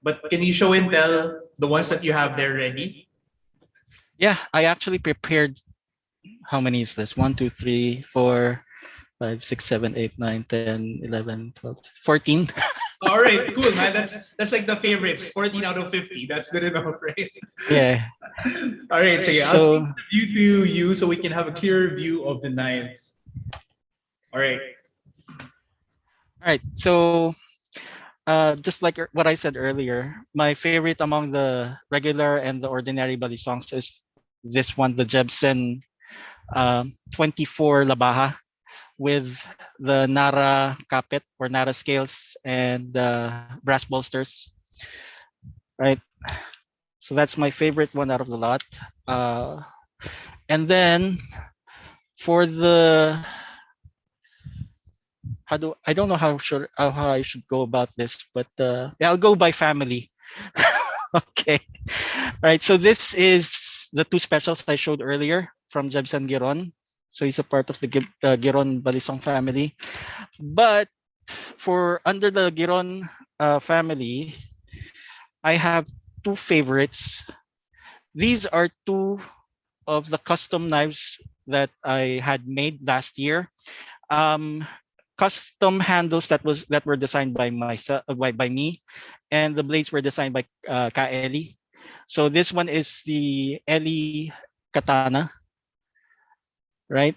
But can you show and tell the ones that you have there ready? Yeah, I actually prepared. How many is this? 1, 2, 3, 4, 5, 6, 7, 8, 9, 10, 11, 12, 14. All right, cool, man. That's like the favorites. 14 out of 50. That's good enough, right? Yeah. All right, so yeah, I'll So, change the view to you so we can have a clearer view of the knives. All right. all right. So, just like what I said earlier, my favorite among the regular and the ordinary Balisongs is this one, the Jebsen 24 Labaha with the Nara capet or Nara scales and brass bolsters, right? So that's my favorite one out of the lot. Uh, and then for the I don't know how I should go about this, but yeah, I'll go by family. Okay, right. So this is the two specials I showed earlier from Jebsen Giron. So he's a part of the Giron Balisong family. But for under the Giron family, I have two favorites. These are two of the custom knives that I had made last year. Um, Custom handles that were designed by myself by me, and the blades were designed by Ka Eli. So this one is the Eli katana, right?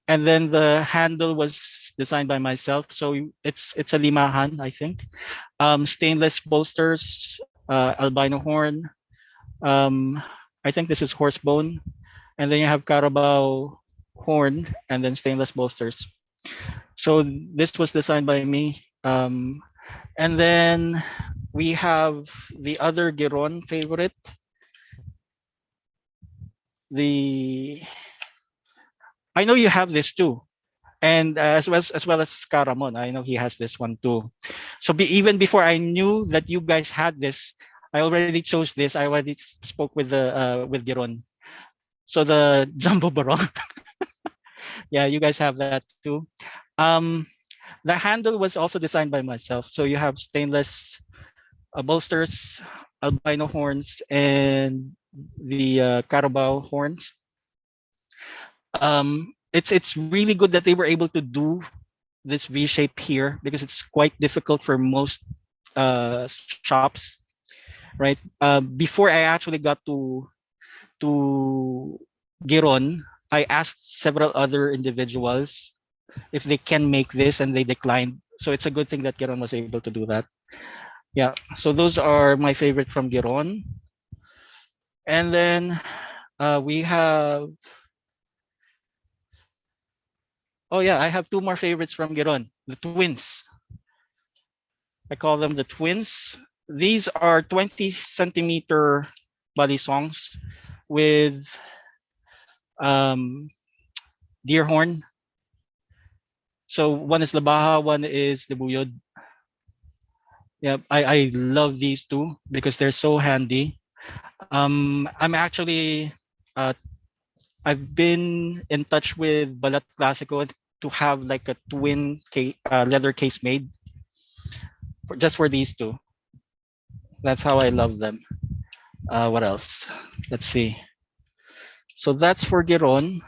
And then the handle was designed by myself. So it's a limahan, I think. Stainless bolsters, albino horn. Um, I think this is horse bone, and then you have carabao horn, and then stainless bolsters. So this was designed by me. And then we have the other Giron favorite, the I know you have this too, and as well as Caramon. I know he has this one too. So even before I knew that you guys had this, I already chose this. I already spoke with Giron. So the Jumbo Barong, yeah, you guys have that too. Um, the handle was also designed by myself. So you have stainless bolsters, albino horns, and the Carabao horns. It's really good that they were able to do this V shape here because it's quite difficult for most shops, right? Before I actually got to Giron, I asked several other individuals if they can make this, and they declined. So it's a good thing that Giron was able to do that. Yeah. So those are my favorite from Giron, and then we have. Oh yeah, I have two more favorites from Giron, the twins. I call them the twins. These are 20 centimeter body songs with um, deer horn. So one is Labaha, one is the Buyod. Yeah, I love these two because they're so handy. I'm actually uh, I've been in touch with Balat Classico to have like a twin leather case made just for these two. That's how I love them. What else? Let's see. So that's for Giron.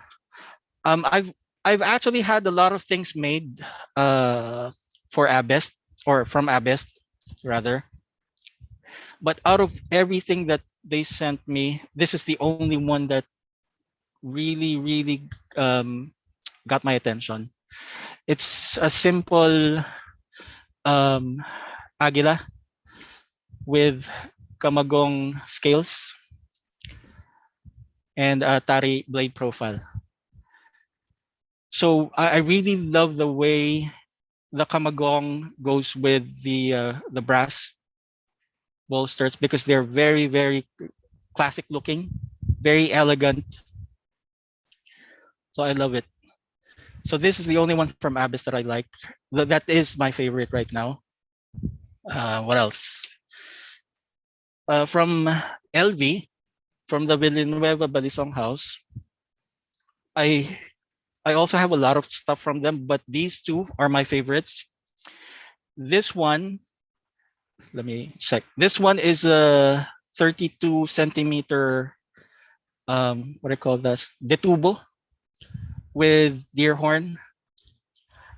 I've actually had a lot of things made for Abest or from Abest rather. But out of everything that they sent me, this is the only one that really um, got my attention. It's a simple um, agila with kamagong scales and a tari blade profile. So I really love the way the kamagong goes with the brass. bolsters because they're very, very classic looking, very elegant. So I love it. So this is the only one from Abyss that I like. That is my favorite right now. What else? From LV, from the Villanueva Balisong house, I I also have a lot of stuff from them, but these two are my favorites. This one, let me check. This one is a 32 centimeter, what do I call this? Detubo with deer horn,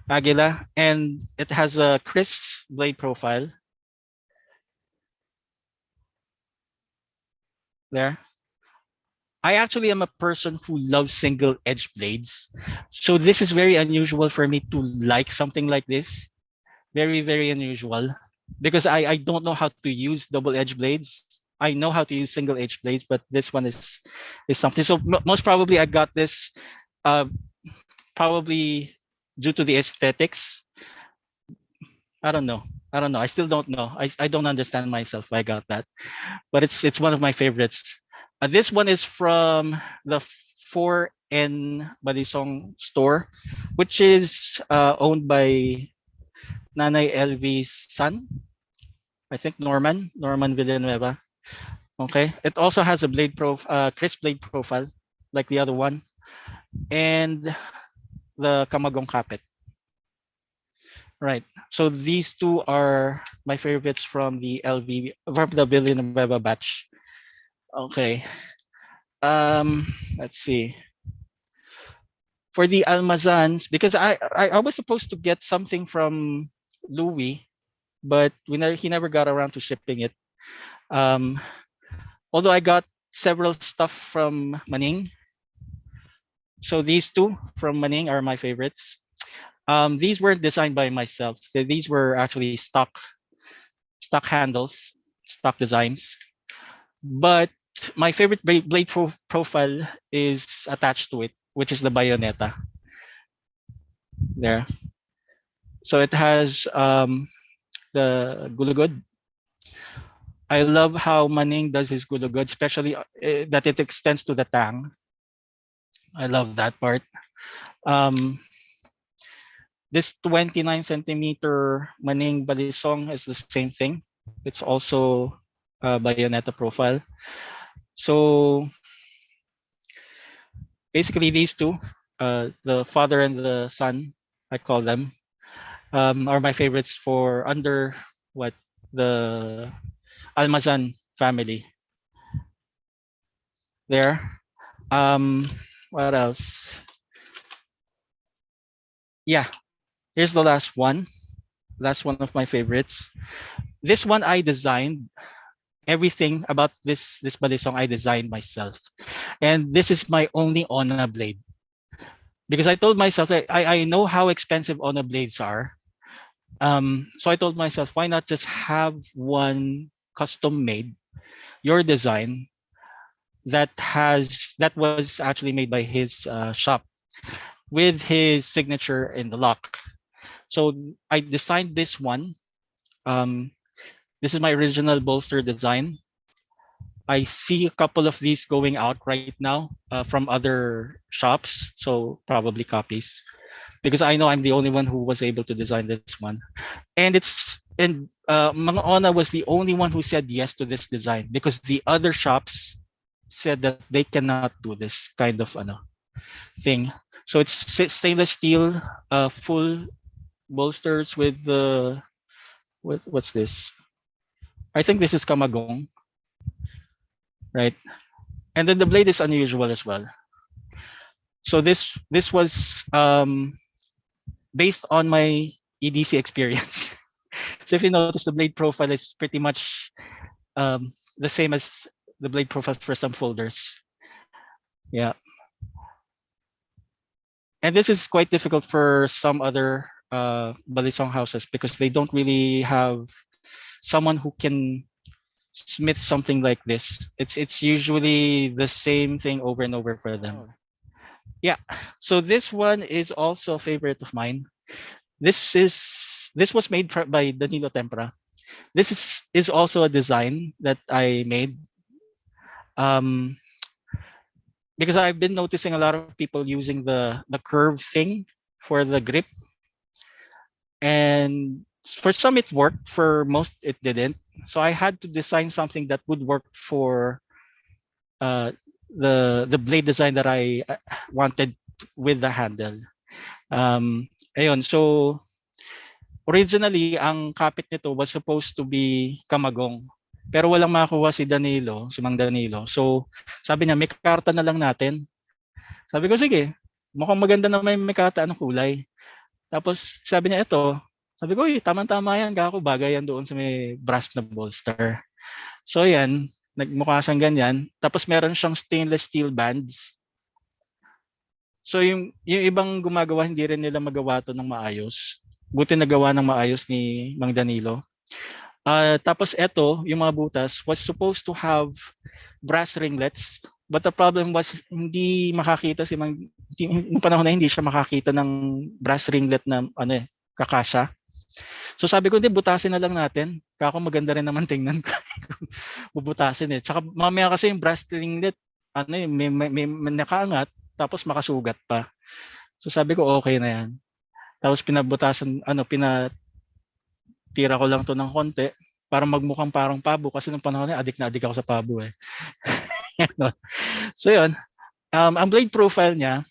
agila, and it has a crisp blade profile there. I actually am a person who loves single edge blades. So this is very unusual for me to like something like this. Very, very unusual. Because I don't know how to use double edge blades. I know how to use single edge blades, but this one is something. So most probably I got this uh, probably due to the aesthetics. I don't know. I don't know. I still don't know. I don't understand myself why I got that. But it's one of my favorites. This one is from the 4N Balisong store, which is owned by Nanay LV's son, I think Norman Villanueva. Okay, it also has a crisp blade profile like the other one, and the Kamagong Kapit. Right. So these two are my favorites from the Villanueva batch. Okay. Let's see. For the Almazans, because I was supposed to get something from Louis, but he never got around to shipping it. Um, although I got several stuff from Maning. So these two from Maning are my favorites. These weren't designed by myself. These were actually stock handles, stock designs. But my favorite blade profile is attached to it, which is the Bayonetta. There. So it has the gulugod. I love how Maning does his gulugod, especially that it extends to the tang. I love that part. Um, this 29 centimeter Maning Balisong is the same thing. It's also a Bayonetta profile. So basically these two, the father and the son, I call them, are my favorites for under what the Almazan family. There. Um, what else? Yeah, here's the last one. Last one of my favorites. This one I designed. Everything about this balisong I designed myself, and this is my only Ona blade because I told myself that I know how expensive Ona blades are. So I told myself, why not just have one custom made, your design, that was actually made by his shop with his signature in the lock. So I designed this one. This is my original bolster design. I see a couple of these going out right now from other shops, so probably copies, because I know I'm the only one who was able to design this one. And Mga Ona was the only one who said yes to this design because the other shops said that they cannot do this kind of thing. So it's stainless steel, full bolsters with the what's this? I think this is Kamagong, right? And then the blade is unusual as well. So this was based on my EDC experience. So if you notice, the blade profile is pretty much the same as the blade profile for some folders. Yeah. And this is quite difficult for some other balisong houses because they don't really have someone who can smith something like this. It's usually the same thing over and over for them. Yeah. So this one is also a favorite of mine. This was made by Danilo Tempra. This is also a design that I made, um, because I've been noticing a lot of people using the curve thing for the grip, and for some it worked, for most it didn't. So I had to design something that would work for uh, the blade design that I wanted with the handle. Ayun, so originally ang kapit nito was supposed to be kamagong. Pero walang makakuha si Danilo, si Mang Danilo. So sabi niya, may karta na lang natin. Sabi ko, sige, mukhang maganda na may karta, anong kulay? Tapos sabi niya, ito. Sabi ko, tama-tama yan, gako, bagay yan doon sa may brass na bolster. So yan, nagmukha siyang ganyan. Tapos meron siyang stainless steel bands. So yung ibang gumagawa, hindi rin nila magawa to ng maayos. Buti nagawa ng maayos ni Mang Danilo. Tapos eto, yung mga butas was supposed to have brass ringlets, but the problem was hindi makakita si Mang, nung panahon na hindi siya makakita ng brass ringlet na kakasya. So sabi ko, hindi, butasin na lang natin. Kako maganda rin naman tingnan ko. Bubutasin eh. Tsaka mamaya kasi yung brass ringlet, may nakaangat, tapos makasugat pa. So sabi ko, okay na yan. Tapos pinabutasan, pinatira ko lang to ng konti para magmukhang parang pabo, kasi nung panahon na adik ako sa pabo eh. So yun, ang blade profile niya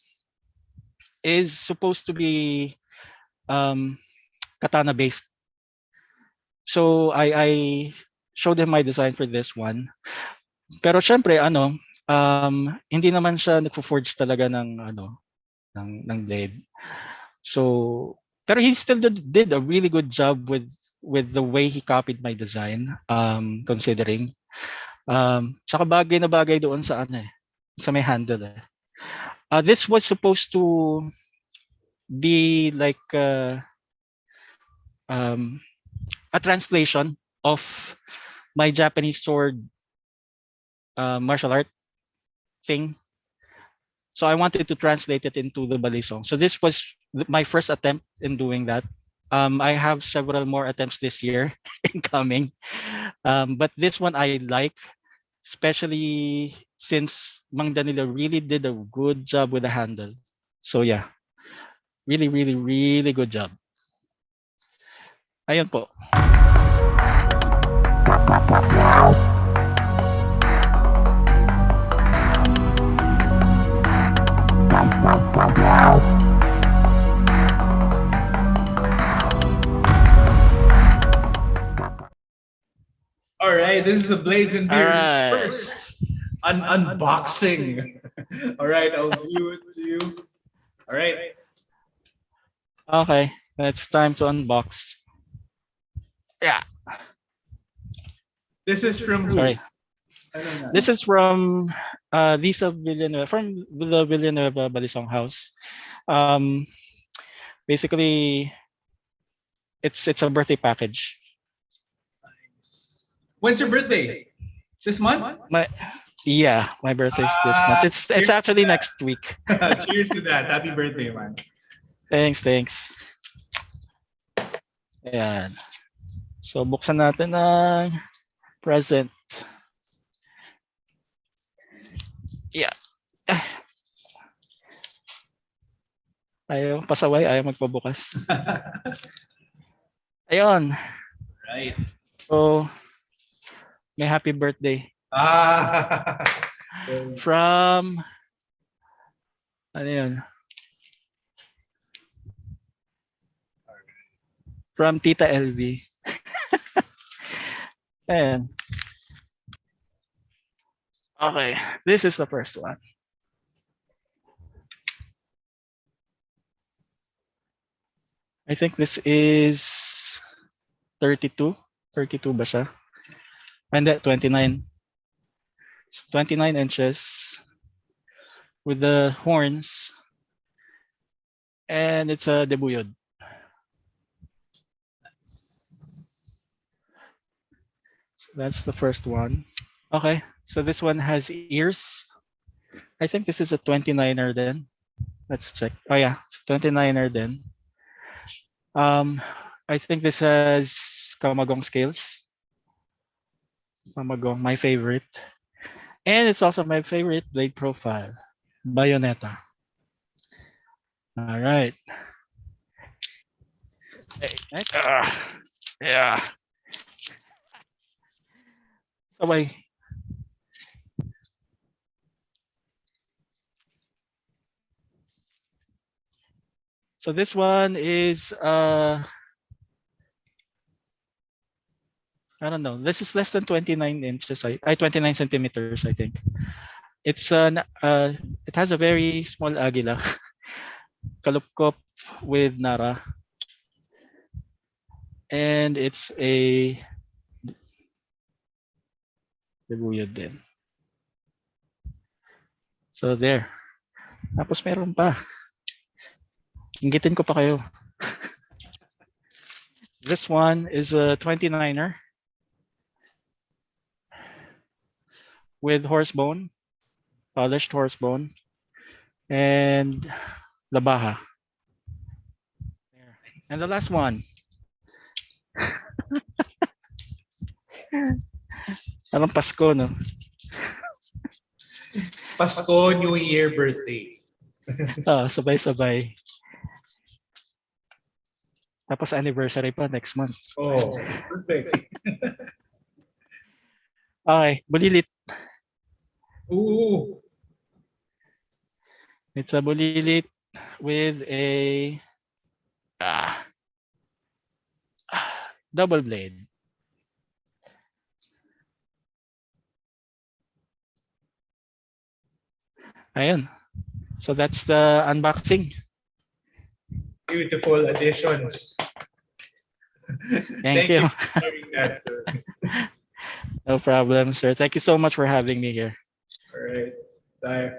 is supposed to be katana based. So I showed him my design for this one. Pero syempre hindi naman siya nagfo-forge talaga ng ng blade. So pero he still did a really good job with the way he copied my design, considering tsaka bagay na bagay doon sa sa may handle eh. This was supposed to be like a translation of my Japanese sword martial art thing. So I wanted to translate it into the Balisong. So this was my first attempt in doing that. I have several more attempts this year incoming. But this one I like, especially since Mang Danilo really did a good job with the handle. So yeah, really, really, really good job. Ayun po. All right, this is a Blades and Beer Alright. first unboxing. All right, I'll view it to you. All right. Okay, it's time to unbox. Yeah. This is from who? Sorry. This is from Lisa Villanueva, from the Villanueva Balisong house. Basically, it's a birthday package. When's your birthday? This month? My birthday's this month. It's actually next week. Cheers to that. Happy birthday, man. Thanks. Ayan. So buksan natin ang present. Yeah. Ayaw pasaway, ayaw magpabukas. Ayun. Right. So may happy birthday. From ano yun? From Tita LV. Ayan. Okay, this is the first one. I think this is 32. 32 ba siya? And then 29. It's 29 inches with the horns. And it's a debuyod. So that's the first one. Okay, so this one has ears. I think this is a 29er then. Let's check. Oh yeah, it's a 29er then. I think this has Kamagong scales. Kamagong, my favorite. And it's also my favorite blade profile, Bayonetta. All right. Next. Yeah. Sabay. So this one is I don't know. This is less than 29 inches. 29 centimeters, I think. It's it has a very small agila, kalupkop with nara, and it's a debuyod din. So there. Tapos meron pa. Inggitin ko pa kayo. This one is a 29er with horsebone, polished horsebone, and labaha. And the last one. Parang Pasko, no? Pasko, New Year, birthday. Sabay-sabay. Tapos anniversary pa next month. Oh, perfect. Okay, bulilit. Ooh. It's a bulilit with a double blade. Ayun. So that's the unboxing. Beautiful additions. Thank you. For sharing that, sir. No problem, sir. Thank you so much for having me here. All right. Bye.